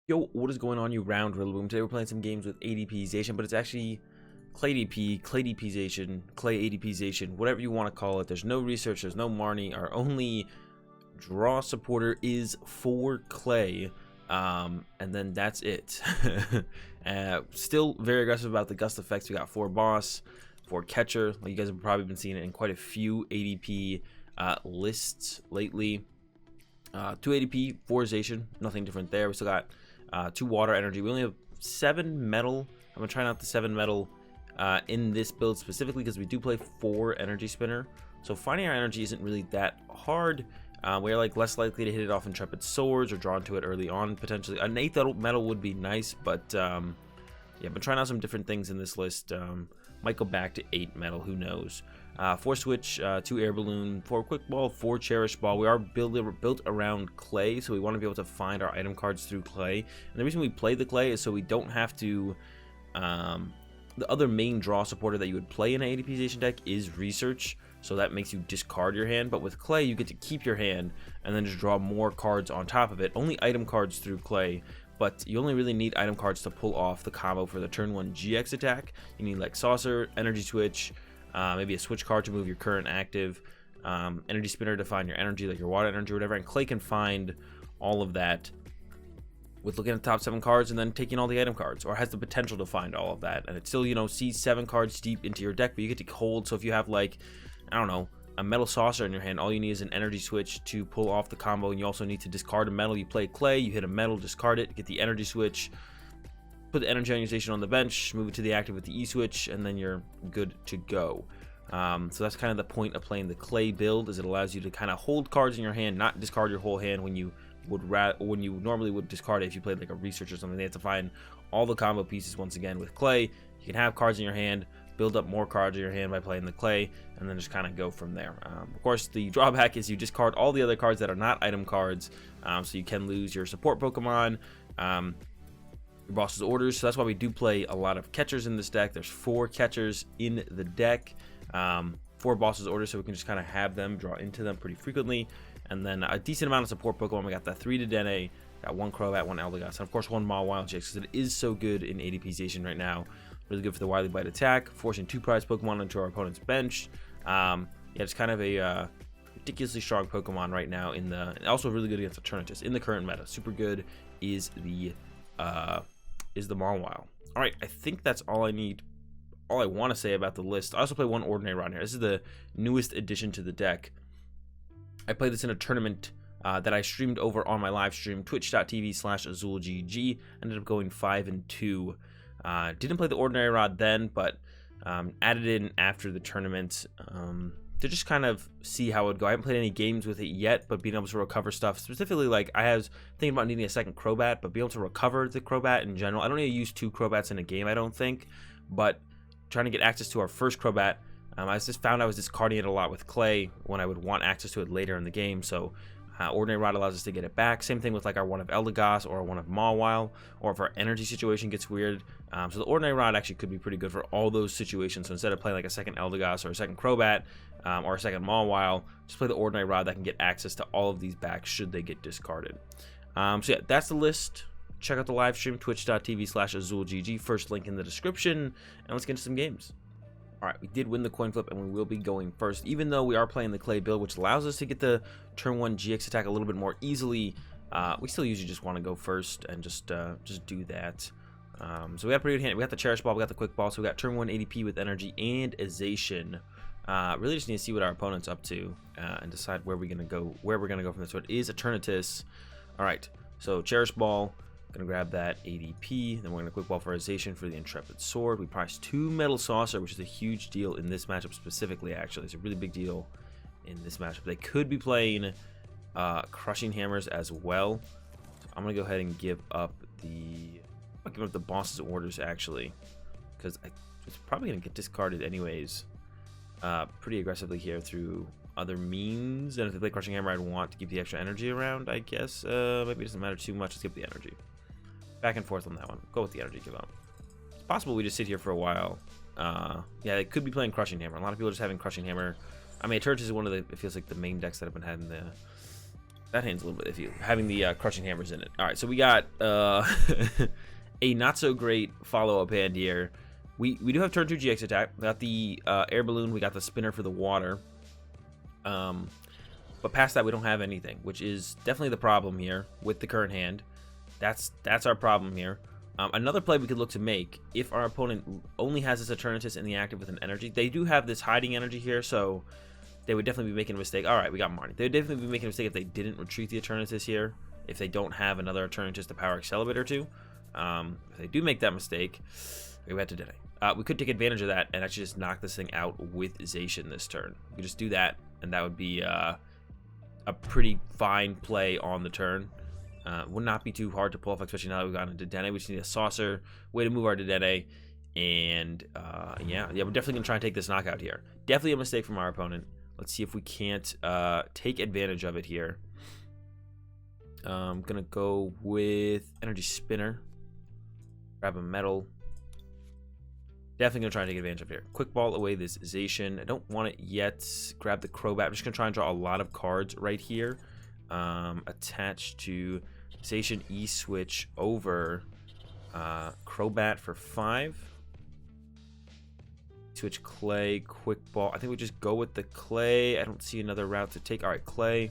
Yo, what is going on, you round Rillaboom? Today we're playing some games with ADP Zacian, but it's actually Clay DP, Clay DP Zacian, Clay ADP Zacian, whatever you want to call it. There's no research, there's no Marnie. Our only draw supporter is for Clay, and then that's it. Still very aggressive about the gust effects. We got 4 boss, 4 catcher. Like you guys have probably been seeing it in quite a few ADP lists lately. 2 ADP, 4 Zacian, nothing different there. We still got 2 water energy. We only have 7 metal. I'm gonna try not the 7 metal in this build specifically because we do play 4 energy spinner. So finding our energy isn't really that hard. We're like less likely to hit it off intrepid swords or drawn to it early on potentially. An 8th metal would be nice, but yeah, but trying out some different things in this list. Might go back to 8 metal, who knows. 4 switch, 2 air balloon, 4 quick ball, 4 cherish ball. We are built around clay, so we want to be able to find our item cards through clay. And the reason we play the clay is so we don't have to. The other main draw supporter that you would play in an ADP Zacian deck is research, so that makes you discard your hand. But with clay, you get to keep your hand and then just draw more cards on top of it. Only item cards through clay. But you only really need item cards to pull off the combo for the turn 1 GX attack. You need like Saucer, Energy Switch, maybe a switch card to move your current active, Energy Spinner to find your energy, like your water energy or whatever. And Clay can find all of that with looking at the top 7 cards and then taking all the item cards, or has the potential to find all of that. And it still, you know, sees 7 cards deep into your deck, but you get to hold. So if you have like, I don't know, a Metal Saucer in your hand, all you need is an Energy Switch to pull off the combo, and you also need to discard a metal. You play Clay, you hit a metal, discard it, get the Energy Switch, put the energy ionization on the bench, move it to the active with the E-Switch, and then you're good to go. So that's kind of the point of playing the Clay build, is it allows you to kind of hold cards in your hand, not discard your whole hand when you normally would discard it if you played like a research or something. They have to find all the combo pieces. Once again, with Clay, you can have cards in your hand, build up more cards in your hand by playing the Clay, and then just kind of go from there. Of course, the drawback is you discard all the other cards that are not item cards, so you can lose your support Pokemon, your boss's orders. So that's why we do play a lot of catchers in this deck. There's 4 catchers in the deck, 4 boss's orders, so we can just kind of have them, draw into them pretty frequently, and then a decent amount of support Pokemon. We got that 3 Dedenne, got 1 Crobat, 1 Eldegoss, and of course 1 Mawile-GX, because it is so good in ADP Zacian right now. Really good for the Wily Bite attack, forcing 2 prize Pokemon into our opponent's bench. Yeah, it's kind of a ridiculously strong Pokemon right now in the, and also really good against Eternatus in the current meta. Super good is the Mawile. All right, I think that's all I need. All I want to say about the list. I also play 1 Ordinary Rod here. This is the newest addition to the deck. I played this in a tournament that I streamed over on my live stream, twitch.tv/AzulGG. Ended up going 5-2. Didn't play the Ordinary Rod then, but added in after the tournament to just kind of see how it would go. I haven't played any games with it yet, but being able to recover stuff, specifically, like I was thinking about needing a second Crobat, but being able to recover the Crobat in general. I don't need to use 2 Crobats in a game, I don't think, but trying to get access to our first Crobat, I just found I was discarding it a lot with Clay when I would want access to it later in the game. So Ordinary Rod allows us to get it back. Same thing with like our one of Eldegoss or one of Mawile, or if our energy situation gets weird. So the Ordinary Rod actually could be pretty good for all those situations. So instead of playing like a second Eldegoss or a second Crobat or a second Mawile, just play the Ordinary Rod that can get access to all of these back should they get discarded. So yeah, that's the list. Check out the live stream, twitch.tv/AzulGG. First link in the description, and let's get into some games. All right, we did win the coin flip, and we will be going first. Even though we are playing the Clay build, which allows us to get the turn 1 GX attack a little bit more easily, we still usually just want to go first and just do that. So we got pretty good hand. We got the Cherish Ball, we got the Quick Ball, so we got turn 1 ADP with energy and a Zacian. Really just need to see what our opponent's up to and decide where we're gonna go from this. So it is Eternatus. All right, so Cherish Ball. Gonna grab that ADP, then we're gonna Quick Ball for a Zacian for the Intrepid Sword. We priced 2 Metal Saucer, which is a huge deal in this matchup specifically. Actually, it's a really big deal in this matchup. They could be playing Crushing Hammers as well. So I'm gonna go ahead and give up the boss's orders actually, because it's probably gonna get discarded anyways. Pretty aggressively here through other means, and if they play Crushing Hammer, I'd want to keep the extra energy around, I guess. Maybe it doesn't matter too much. Let's keep the energy. Back and forth on that one. Go with the energy, give up. It's possible we just sit here for a while. Yeah, they could be playing Crushing Hammer. A lot of people are just having Crushing Hammer. I mean, Eternatus is one of the, it feels like the main decks that have been had in the That hand's a little bit iffy, having the crushing hammers in it. All right, so we got a not so great follow-up hand here. We do have turn 2 GX attack. We got the air balloon. We got the spinner for the water. But past that, we don't have anything, which is definitely the problem here with the current hand. That's our problem here. Another play we could look to make if our opponent only has this Eternatus in the active with an energy. They do have this hiding energy here, so they would definitely be making a mistake. All right, we got Marnie. They would definitely be making a mistake if they didn't retreat the Eternatus here, if they don't have another Eternatus to power Accelerator to. If they do make that mistake, we had to Dedenne. We could take advantage of that and actually just knock this thing out with Zacian this turn. We could just do that, and that would be a pretty fine play on the turn. Would not be too hard to pull off, especially now that we've gotten a Dedenne. We just need a Saucer, way to move our Dedenne, and yeah, we're definitely going to try and take this knockout here. Definitely a mistake from our opponent. Let's see if we can't take advantage of it here. I'm going to go with Energy Spinner. Grab a Metal. Definitely going to try and take advantage of here. Quick Ball away this Zacian. I don't want it yet. Grab the Crobat. I'm just going to try and draw a lot of cards right here. Attached to Zacian E-Switch over Crobat for 5. Switch Clay, Quick Ball. I think we just go with the Clay. I don't see another route to take. All right, Clay.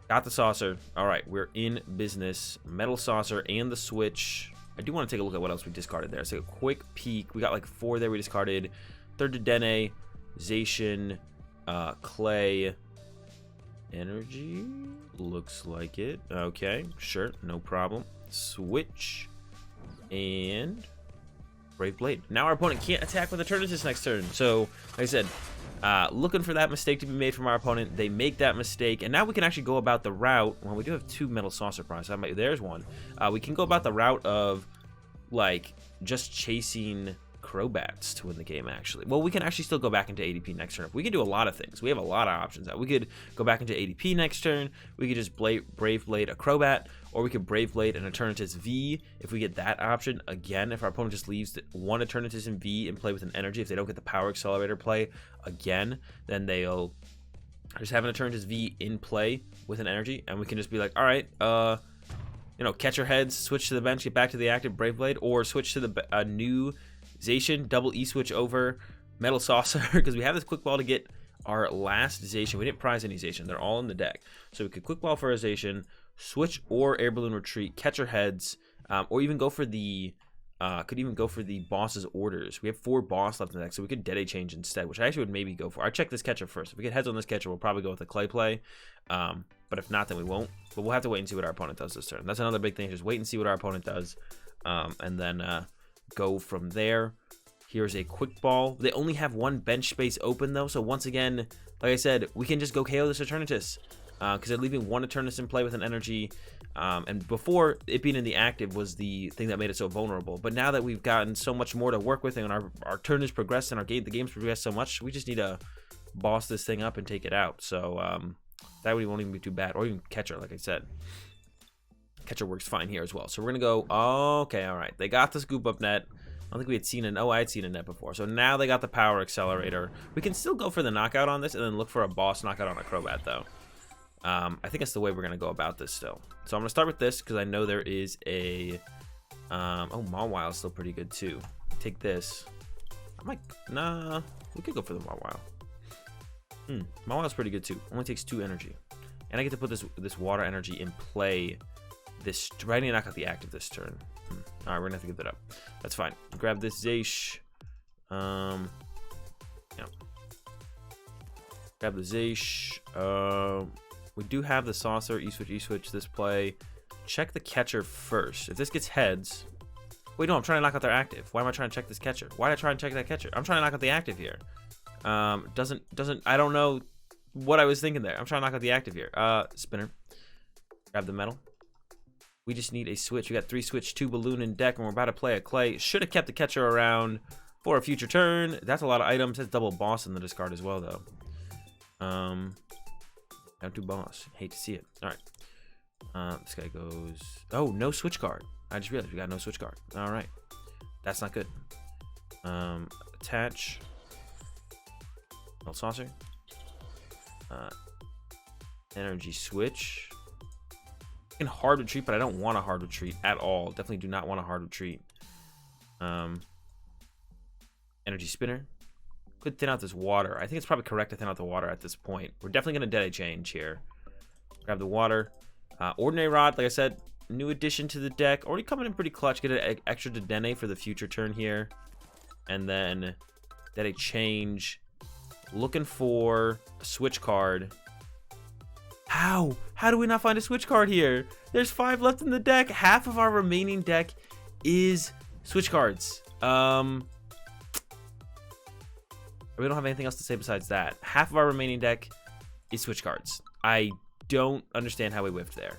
Got the Saucer. All right, we're in business. Metal Saucer and the Switch. I do want to take a look at what else we discarded there. Let's take a quick peek. We got like 4 there we discarded. Third Dedenne, Zacian, Clay, Energy. Looks like it. Okay, sure, no problem. Switch and Brave Blade. Now our opponent can't attack with Eternatus next turn. So, like I said, looking for that mistake to be made from our opponent. They make that mistake, and now we can actually go about the route. Well, we do have 2 Metal Saucer prize. There's one. We can go about the route of, like, just chasing Crobats to win the game, actually. Well, we can actually still go back into ADP next turn. We could do a lot of things. We have a lot of options. We could go back into ADP next turn. We could just Brave Blade a Crobat, or we could Brave Blade an Eternatus V if we get that option. Again, if our opponent just leaves one Eternatus in V and play with an energy, if they don't get the Power Accelerator play again, then they'll just have an Eternatus V in play with an energy, and we can just be like, all right, you know, catch your heads, switch to the bench, get back to the active Brave Blade, or switch to the new Zacian, double E-Switch over Metal Saucer, because we have this Quick Ball to get our last Zacian. We didn't prize any Zacian. They're all in the deck. So we could Quick Ball for a Zacian, switch or Air Balloon retreat, catch our heads, or even go for the boss's orders. We have 4 boss left in the deck, so we could Dedenne change instead, which I actually would maybe go for. I check this catcher first. If we get heads on this catcher, we'll probably go with the Clay play. But if not, then we won't. But we'll have to wait and see what our opponent does this turn. That's another big thing. Just wait and see what our opponent does. And then go from there. Here's a Quick Ball. They only have 1 bench space open, though. So once again, like I said, we can just go KO this Eternatus. Because they're leaving 1 Eternatus in play with an energy. And before, it being in the active was the thing that made it so vulnerable. But now that we've gotten so much more to work with, and our turn has progressed, and the game's progressed so much, we just need to boss this thing up and take it out. So that won't even be too bad. Or even Catcher, like I said. Catcher works fine here as well. So we're going to go, okay, all right. They got the Scoop Up Net. I don't think we had seen I had seen a net before. So now they got the Power Accelerator. We can still go for the knockout on this and then look for a boss knockout on a Crobat, though. I think that's the way we're going to go about this still. So I'm going to start with this because I know there is a... Mawile is still pretty good, too. Take this. Nah, we could go for the Mawile. Mawile's pretty good, too. Only takes 2 energy. And I get to put this water energy in play. I need to knock out the active this turn. All right, we're gonna have to give that up. That's fine. Grab this Zacian. Yeah. Grab the Zacian. We do have the Saucer, E-Switch this play. Check the catcher first. If this gets heads... Wait, no, I'm trying to knock out their active. Why am I trying to check this catcher? Why did I try and check that catcher? I'm trying to knock out the active here. I don't know what I was thinking there. I'm trying to knock out the active here. Spinner. Grab the Metal. We just need a switch. We got 3 switch, 2 balloon in deck, and we're about to play a Clay. Should have kept the catcher around for a future turn. That's a lot of items. That's double boss in the discard as well, though. Down to boss. Hate to see it. All right. This guy goes... Oh, no switch card. I just realized we got no switch card. All right. That's not good. Attach. Metal Saucer. Energy Switch. I can hard retreat, but I don't want a hard retreat at all. Definitely do not want a hard retreat. Energy Spinner. Could thin out this water. I think it's probably correct to thin out the water at this point. We're definitely going to Dedenne change here. Grab the water. Ordinary Rod, like I said, new addition to the deck. Already coming in pretty clutch. Get an extra Dedenne for the future turn here. And then Dedenne change. Looking for a switch card. How? How do we not find a switch card here? There's 5 left in the deck. Half of our remaining deck is switch cards. We don't have anything else to say besides that. Half of our remaining deck is switch cards. I don't understand how we whiffed there.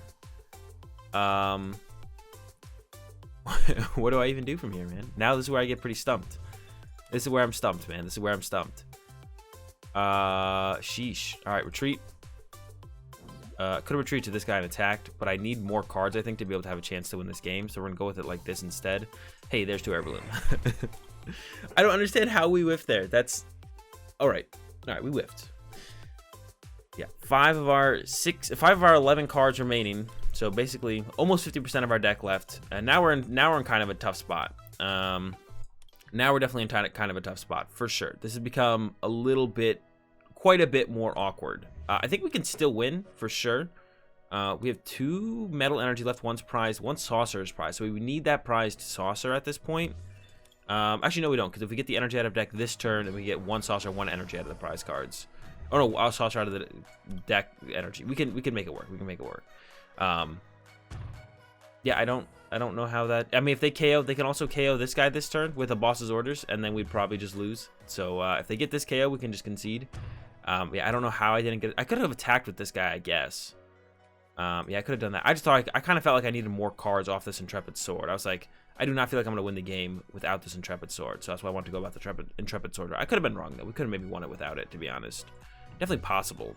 What do I even do from here, man? Now this is where I get pretty stumped. This is where I'm stumped, man. This is where I'm stumped. Sheesh. All right, retreat. Could have retreated to this guy and attacked, but I need more cards, I think, to be able to have a chance to win this game. So we're going to go with it like this instead. Hey, there's 2 Air Balloon. I don't understand how we whiffed there. That's... All right, we whiffed. Yeah, 5 of our 11 cards remaining. So basically, almost 50% of our deck left, and now we're in kind of a tough spot. Now we're definitely in kind of a tough spot for sure. This has become a little bit, quite a bit more awkward. I think we can still win for sure. We have 2 metal energy left, 1's prize, 1 saucer is prize. So we need that prized saucer at this point. Actually, no, we don't, because if we get the energy out of deck this turn, then we get 1 saucer, 1 energy out of the prize cards. Oh no, a saucer out of the deck energy. We can make it work. We can make it work. Yeah, I don't know how that. I mean, if they KO, they can also KO this guy this turn with a boss's orders, and then we'd probably just lose. So if they get this KO, we can just concede. Yeah, I don't know how I didn't get it. I could have attacked with this guy, I guess. Yeah, I could have done that. I just thought I kind of felt like I needed more cards off this Intrepid Sword. I was like, I do not feel like I'm going to win the game without this Intrepid Sword. So that's why I wanted to go about the Intrepid Sword. I could have been wrong, though. We could have maybe won it without it, to be honest. Definitely possible.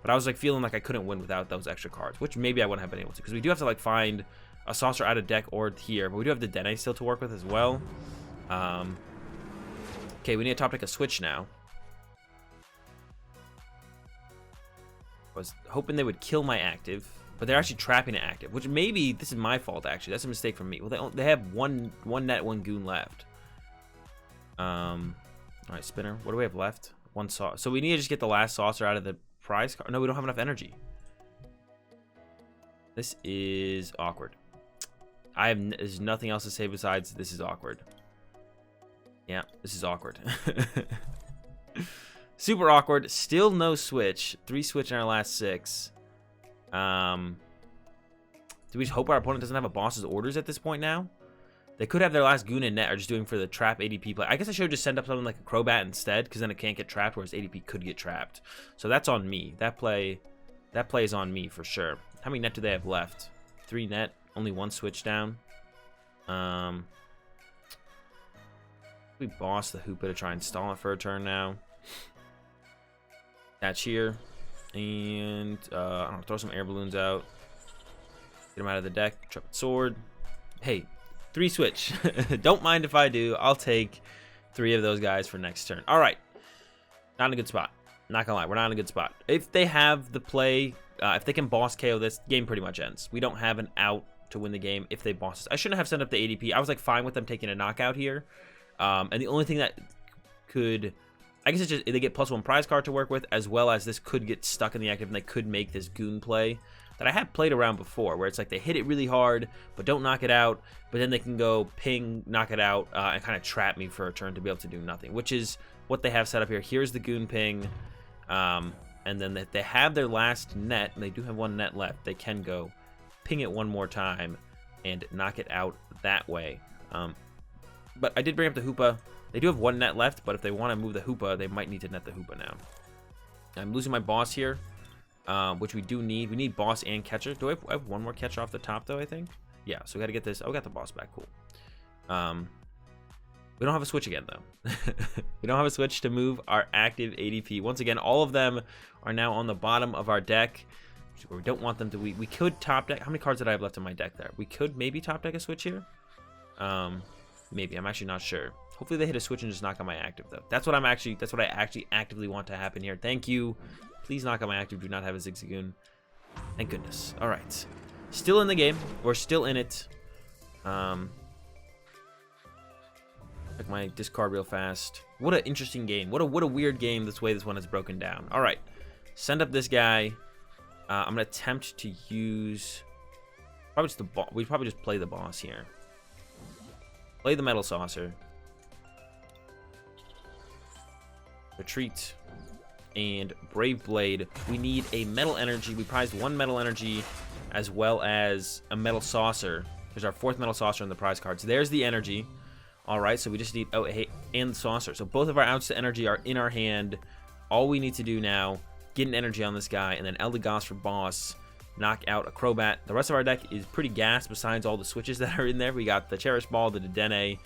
But I was like feeling like I couldn't win without those extra cards, which maybe I wouldn't have been able to. Because we do have to like find a saucer out of deck or here. But we do have the Dedenne still to work with as well. Okay, we need to top deck a switch now. I was hoping they would kill my active. But they're actually trapping an active, which maybe this is my fault, actually. That's a mistake from me. Well, they have one net, 1 goon left. All right, spinner. What do we have left? 1 saucer. So we need to just get the last saucer out of the prize card. No, we don't have enough energy. This is awkward. There's nothing else to say besides this is awkward. Yeah, this is awkward. Super awkward. Still no switch. 3 switch in our last 6. Do we just hope our opponent doesn't have a boss's orders at this point now? They could have their last goon and net are just doing for the trap ADP play. I guess I should just send up something like a Crobat instead, because then it can't get trapped, whereas ADP could get trapped. So that's on me. That play is on me for sure. How many net do they have left? 3 net, only 1 switch down. We boss the Hoopa to try and stall it for a turn now. Catch here. And I don't know, throw some air balloons out. Get them out of the deck. Intrepid Sword. Hey, 3 switch. Don't mind if I do. I'll take 3 of those guys for next turn. All right. Not in a good spot. Not gonna lie, we're not in a good spot. If they have the play, if they can boss KO this, game pretty much ends. We don't have an out to win the game if they boss us. I shouldn't have sent up the ADP. I was like fine with them taking a knockout here. And the only thing that could... I guess it's just they get +1 prize card to work with, as well as this could get stuck in the active and they could make this goon play that I have played around before, where it's like they hit it really hard, but don't knock it out, but then they can go ping, knock it out, and kind of trap me for a turn to be able to do nothing, which is what they have set up here. Here's the goon ping, and then if they have their last net, and they do have 1 net left, they can go ping it 1 more time and knock it out that way. But I did bring up the Hoopa. They do have 1 net left, but if they want to move the Hoopa, they might need to net the Hoopa now. I'm losing my boss here, which we do need. We need boss and catcher. Do I have 1 more catcher off the top, though, I think? Yeah, so we got to get this. Oh, we got the boss back. Cool. We don't have a switch again, though. We don't have a switch to move our active ADP. Once again, all of them are now on the bottom of our deck, where we don't want them to. We could top deck. How many cards did I have left in my deck there? We could maybe top deck a switch here. Maybe. I'm actually not sure. Hopefully they hit a switch and just knock on my active, though. That's what I actually actively want to happen here. Thank you. Please knock on my active. Do not have a Zigzagoon. Thank goodness. All right. Still in the game. We're still in it. Check my discard real fast. What an interesting game. What a weird game this way this one is broken down. All right. Send up this guy. I'm going to attempt to use... Probably just the boss. We probably just play the boss here. Play the Metal Saucer. Retreat. And Brave Blade. We need a Metal Energy. We prized 1 Metal Energy as well as a Metal Saucer. There's our 4th Metal Saucer in the prize cards. There's the Energy. Alright, so we just need... Oh, hey, and the Saucer. So both of our outs to Energy are in our hand. All we need to do now, get an Energy on this guy, and then Eldegoss for boss. Knock out a Crobat. The rest of our deck is pretty gas besides all the switches that are in there. We got the Cherish Ball, the Dedenne,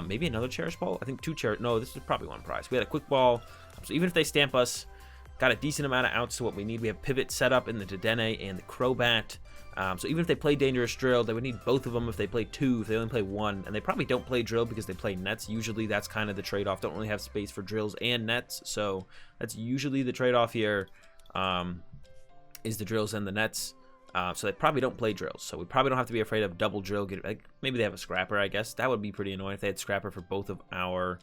maybe another Cherish Ball? I think 2 Cherish... No, this is probably 1 prize. We had a Quick Ball. So even if they stamp us, got a decent amount of outs to what we need. We have Pivot set up in the Dedenne and the Crobat. So even if they play Dangerous Drill, they would need both of them if they play 2, if they only play 1. And they probably don't play Drill because they play Nets. Usually that's kind of the trade-off. Don't really have space for Drills and Nets. So that's usually the trade-off here, is the Drills and the Nets. So they probably don't play Drills. So we probably don't have to be afraid of double Drill. Like, maybe they have a Scrapper, I guess. That would be pretty annoying if they had Scrapper for both of our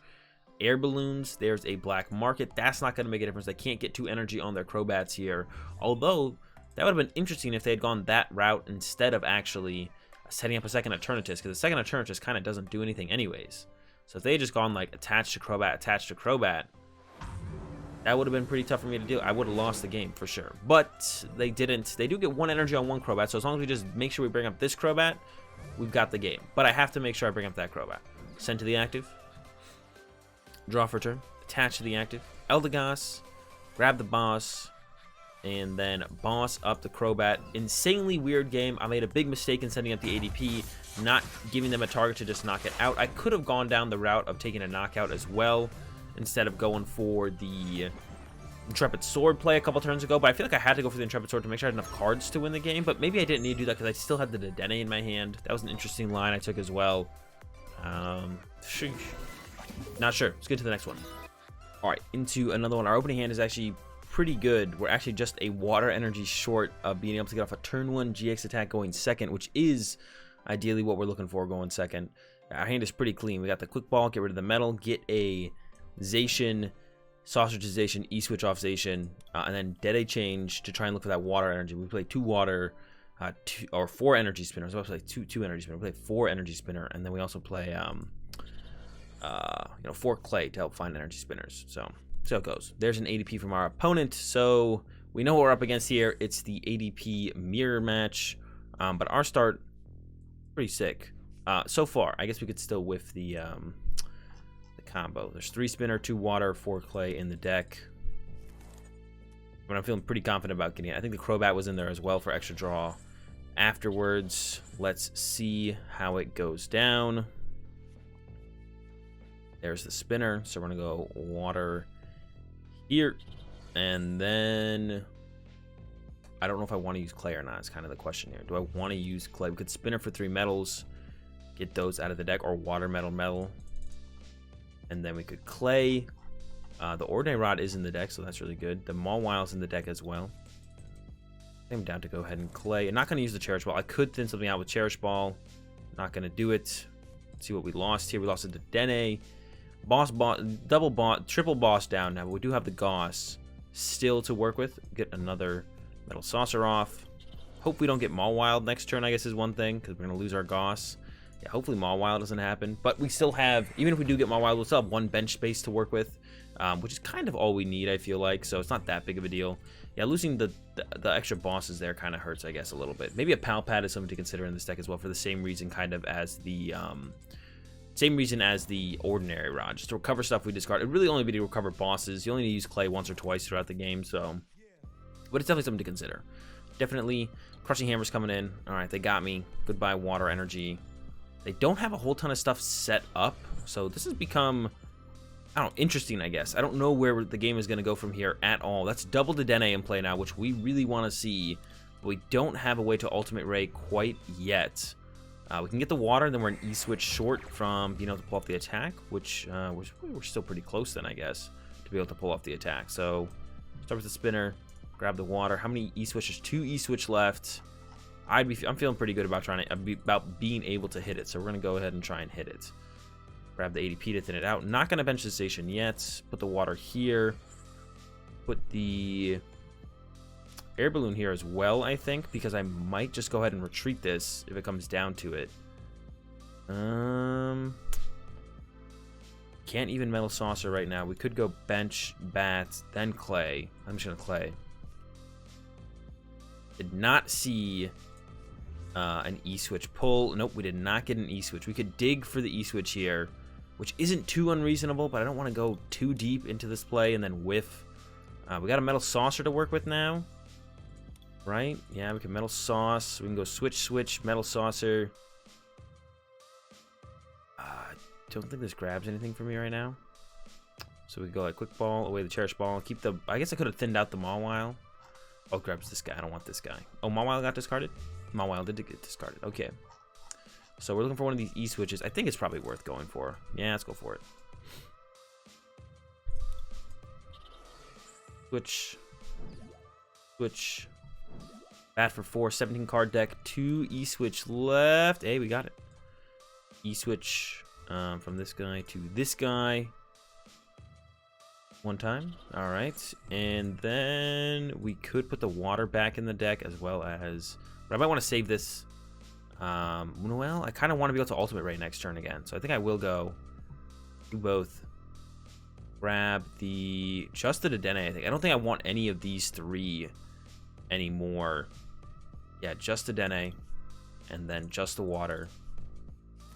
Air Balloons. There's a Black Market. That's not going to make a difference. They can't get 2 energy on their Crobats here. Although, that would have been interesting if they had gone that route instead of actually setting up a second Eternatus, because the second Eternatus kind of doesn't do anything anyways. So if they had just gone like attached to Crobat, that would have been pretty tough for me to do. I would have lost the game for sure. But they didn't. They do get 1 energy on 1 Crobat, so as long as we just make sure we bring up this Crobat, we've got the game. But I have to make sure I bring up that Crobat. Send to the active. Draw for turn. Attach to the active. Eldegoss. Grab the boss. And then boss up the Crobat. Insanely weird game. I made a big mistake in sending up the ADP, not giving them a target to just knock it out. I could have gone down the route of taking a knockout as well, instead of going for the Intrepid Sword play a couple turns ago. But I feel like I had to go for the Intrepid Sword to make sure I had enough cards to win the game. But maybe I didn't need to do that because I still had the Dedenne in my hand. That was an interesting line I took as well. Not sure. Let's get to the next one. All right, into another one. Our opening hand is actually pretty good. We're actually just a water energy short of being able to get off a turn 1 GX attack going second, which is ideally what we're looking for going second. Our hand is pretty clean. We got the Quick Ball, get rid of the metal, get a Zacian, Saucer to Zacian, E-switch off Zacian, and then Dedenne change to try and look for that water energy. We play 2 water, 4 energy spinners. I was about to play 2 energy spinners. We play 4 energy spinner, and then we also play 4 clay to help find energy spinners. So how it goes. There's an ADP from our opponent, so we know what we're up against here. It's the ADP mirror match, but our start pretty sick so far. I guess we could still whiff the combo. There's 3 spinner, 2 water, 4 clay in the deck, but I'm feeling pretty confident about getting it. I think the Crobat was in there as well for extra draw afterwards. Let's see how it goes down. There's the spinner, so we're gonna go water here, and then I don't know if I want to use clay or not. It's kind of the question here. Do I want to use clay? We could spinner for 3 metals, get those out of the deck, or water, metal, and then we could clay. The Ordinary Rod is in the deck, so that's really good. The Mawile's in the deck as well. I'm down to go ahead and clay. I'm not going to use the Cherish Ball. I could thin something out with Cherish Ball. Not going to do it. Let's see what we lost here. We lost to Dedenne. Boss, double boss, triple boss down now, but we do have the Goss still to work with. Get another Metal Saucer off. Hope we don't get Mawile next turn, I guess is one thing, because we're going to lose our Goss. Yeah, hopefully Mawile doesn't happen. But we still have, even if we do get Mawile, we'll still have 1 bench space to work with, which is kind of all we need, I feel like. So it's not that big of a deal. Yeah, losing the extra bosses there kind of hurts, I guess, a little bit. Maybe a Pal Pad is something to consider in this deck as well, for the same reason kind of as the... Same reason as the Ordinary Rod, just to recover stuff we discard. It really only be to recover bosses. You only need to use clay once or twice throughout the game, so... But it's definitely something to consider. Definitely, Crushing Hammer's coming in. Alright, they got me. Goodbye, water energy. They don't have a whole ton of stuff set up, so this has become, I don't know, interesting, I guess. I don't know where the game is going to go from here at all. That's double Dedenne in play now, which we really want to see, but we don't have a way to Ultimate Ray quite yet. We can get the water, then we're an E-switch short from being able to pull off the attack, which we're still pretty close then, I guess, to be able to pull off the attack. So, start with the spinner, Grab the water. How many E-Switch? There's 2 E-Switch left. I'm feeling pretty good about about being able to hit it. So we're gonna go ahead and try and hit it. Grab the ADP to thin it out. Not gonna bench the station yet. Put the water here. Put the air balloon here as well, I think, because I might just go ahead and retreat this if it comes down to it. Can't even Metal Saucer right now. We could go bench, bats, then clay. I'm just gonna clay. Did not see an E-Switch pull. Nope, we did not get an E-Switch. We could dig for the E-Switch here, which isn't too unreasonable, but I don't want to go too deep into this play and then whiff. We got a Metal Saucer to work with now. Right? Yeah, we can Metal Sauce. We can go switch, Metal Saucer. Don't think this grabs anything for me right now. So we go like Quick Ball, away the Cherish Ball. Keep the... I guess I could have thinned out the Mawile. Oh, grabs this guy. I don't want this guy. Oh, Mawile got discarded? Mawile did get discarded. Okay. So we're looking for one of these E-Switches. I think it's probably worth going for. Yeah, let's go for it. Switch. Bat for 4, 17 card deck, 2 E-Switch left. Hey, we got it. E-Switch from this guy to this guy. One time. All right. And then we could put the water back in the deck as well as... But I might want to save this. Well, I kind of want to be able to ultimate right next turn again. So I think I will go do both. Grab just the Dedenne, I think. I don't think I want any of these 3 anymore. Yeah, just the Dedenne, and then just the water,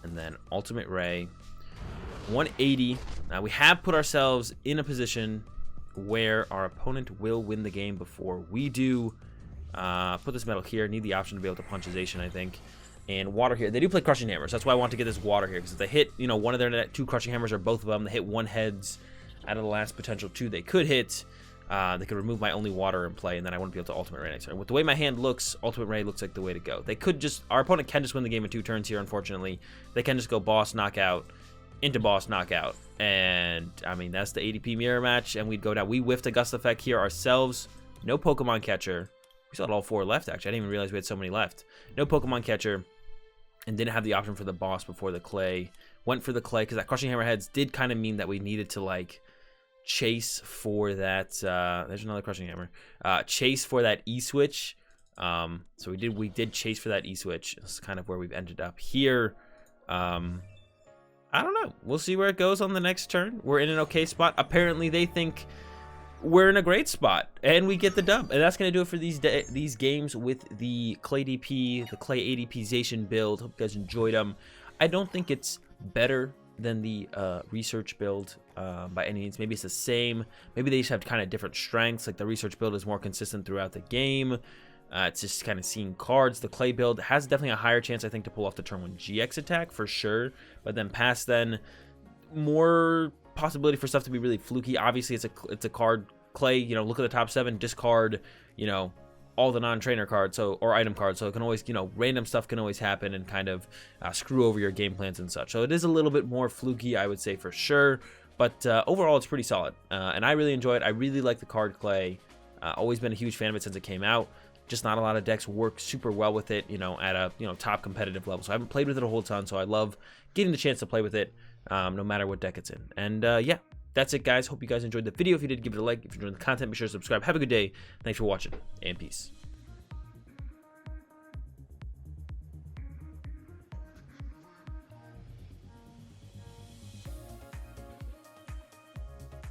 and then Ultimate Ray. 180. Now we have put ourselves in a position where our opponent will win the game before we do. Put this metal here. Need the option to be able to punch Zacian, I think. And water here. They do play Crushing Hammers. That's why I want to get this water here, because if they hit, you know, one of their 2 Crushing Hammers or both of them, they hit 1 heads out of the last potential 2 they could hit. They could remove my only water in play, and then I wouldn't be able to Ultimate Ray next turn. With the way my hand looks, Ultimate Ray looks like the way to go. They could just... Our opponent can just win the game in 2 turns here, unfortunately. They can just go boss, knockout, into boss, knockout. And, I mean, that's the ADP mirror match, and we'd go down. We whiffed a Gust Effect here ourselves. No Pokemon Catcher. We still had all 4 left, actually. I didn't even realize we had so many left. No Pokemon Catcher. And didn't have the option for the boss before the clay. Went for the clay, because that Crushing Hammerheads did kind of mean that we needed to, like... chase for that there's another Crushing Hammer. Chase for that E-Switch. So we did chase for that E-Switch. This is kind of where we've ended up here. I don't know, we'll see where it goes on the next turn. We're in an okay spot. Apparently they think we're in a great spot, and we get the dub. And that's gonna do it for these games with the Clay DP, the Clay ADP Zacian build. Hope you guys enjoyed them. I don't think it's better than the research build by any means. Maybe it's the same. Maybe they just have kind of different strengths. Like the research build is more consistent throughout the game. It's just kind of seeing cards. The clay build has definitely a higher chance, I think, to pull off the turn 1 GX attack for sure. But then past then, more possibility for stuff to be really fluky. Obviously, it's a card clay. You know, look at the top 7, discard. You know, all the non-trainer cards, or item cards, so it can always, you know, random stuff can always happen and kind of screw over your game plans and such. So it is a little bit more fluky, I would say, for sure, but overall it's pretty solid, and I really enjoy it. I really like the card clay. Always been a huge fan of it since it came out. Just not a lot of decks work super well with it, you know, at a top competitive level. So I haven't played with it a whole ton, so I love getting the chance to play with it, no matter what deck it's in. And yeah, that's it, guys. Hope you guys enjoyed the video. If you did, give it a like. If you enjoyed the content, be sure to subscribe. Have a good day. Thanks for watching, and peace.